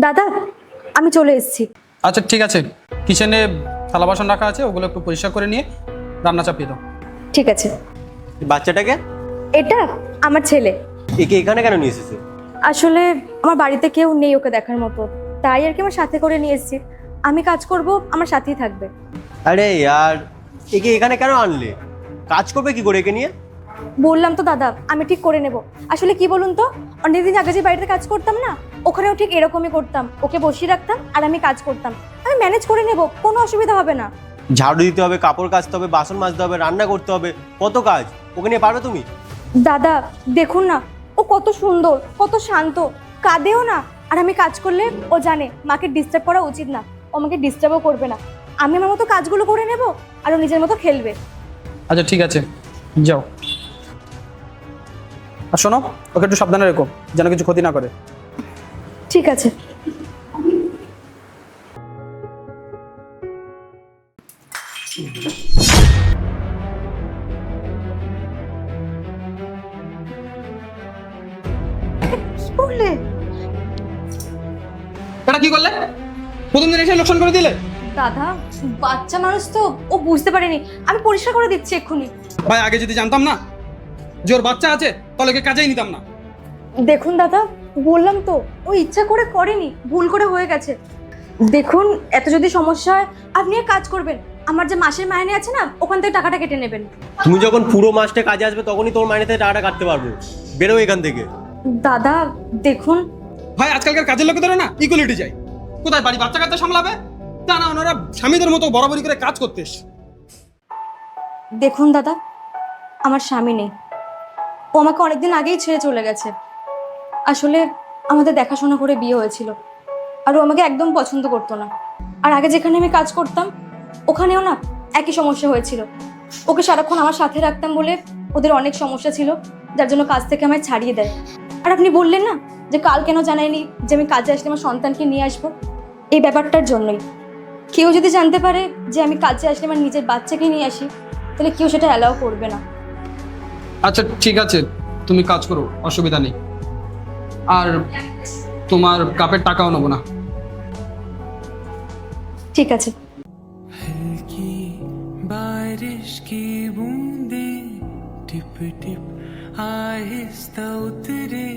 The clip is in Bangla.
দাদা, আমি চলে এসেছি। আচ্ছা ঠিক আছে, কিচেনে থালা বাসন রাখা আছে, ওগুলো একটু পরিষ্কার করে নিয়ে রান্না চাপিয়ে দাও। ঠিক আছে। বাচ্চাটাকে এটা আমার ছেলে। একে এখানে কেন নিয়ে এসেছে? আসলে আমার বাড়িতে কেউ নেই ওকে দেখার মতো, তাই আর কি আমার সাথে করে নিয়ে এসেছি। আমি কাজ করব, আমার সাথেই থাকবে। আরে ইয়ার, একে এখানে কেন আনলে? কাজ করবে কি করে একে নিয়ে? বললাম তো দাদা, আমি ঠিক করে নেব। আসলে কি বলুন তো, অনেকদিন আগে যে বাড়িতে কাজ করতাম না, ওখানেও ঠিক এরকমই করতাম। ওকে বসিয়ে রাখতাম আর আমি কাজ করতাম। আমি ম্যানেজ করে নেব, কোনো অসুবিধা হবে না। ঝাড়ু দিতে হবে, কাপড় কাচতে হবে, বাসন মাজতে হবে, রান্না করতে হবে, কত কাজ। ওকে নিয়ে পারবে তুমি? দাদা দেখুন না, ও কত সুন্দর, কত শান্ত, কাঁদেও না। আর আমি কাজ করলে ও জানে মাকে ডিস্টার্ব করা উচিত না, ও আমাকে ডিস্টার্বও করবে না। আমি আমার মতো কাজগুলো করে নেব আর ও নিজের মতো খেলবে। আচ্ছা ঠিক আছে, যাও। আর শোনো, ওকে একটু সাবধানে রেখো যেন কিছু ক্ষতি না করে। ঠিক আছে। কি বললে? এটা কি করলে? প্রথম দিন এসে লোকসান করে দিলে। দাদা, বাচ্চা মানুষ তো, ও বুঝতে পারেনি। আমি পরিষ্কার করে দিচ্ছি এক্ষুনি। ভাই, আগে যদি জানতাম না যে ওর বাচ্চা আছে, তাহলে ওকে কাজেই নিতাম না। দেখুন দাদা, বললাম তো ও ইচ্ছা করে করেনি, ভুল করে হয়ে গেছে। দেখুন, এত যদি সমস্যা হয় আপনি এক কাজ করবেন, আমার যে মাসের মাইনে আছে না, ওখান থেকে টাকাটা কেটে নেবেন। তুমি যখন পুরো মাসটা কাজে আসবে তখনই তোমার মাইনে থেকে টাকাটা কাটতে পারবো। বেরো এখান থেকে। দাদা দেখুন, ভাই, আজকালকার কাজের লোকেদের না ইকুয়ালিটি চাই। কোথায় বাড়ি বাচ্চা কাচ্চা সামলাবে, তা না ওনারা স্বামীদের মতো বরাবরি করে কাজ করতে এসে। দেখুন দাদা, আমার স্বামী নেই। ও আমাকে অনেকদিন আগেই ছেড়ে চলে গেছে। আসলে আমাদের দেখাশোনা করে বিয়ে হয়েছিল, আর ও আমাকে একদম পছন্দ করতো না। আর আগে যেখানে আমি কাজ করতাম, ওখানেও না একই সমস্যা হয়েছিল। ওকে সারাক্ষণ আমার সাথে রাখতাম বলে ওদের অনেক সমস্যা ছিল, যার জন্য কাজ থেকে আমায় ছাড়িয়ে দেয়। আর আপনি বললেন না যে কাল কেন জানাইনি যে আমি কাজে আসলে আমার সন্তানকে নিয়ে আসবো, এই ব্যাপারটার জন্যই। কেউ যদি জানতে পারে যে আমি কাজে আসলে আমার নিজের বাচ্চাকে নিয়ে আসি, তাহলে কেউ সেটা অ্যালাউ করবে না। আচ্ছা ঠিক আছে, তুমি কাজ করো, অসুবিধা নেই। আর তোমার কাপের টাকাও নেবো না। ঠিক আছে। हल्की बारिश की बूंदें टिप टिप आहिस्ता उतरे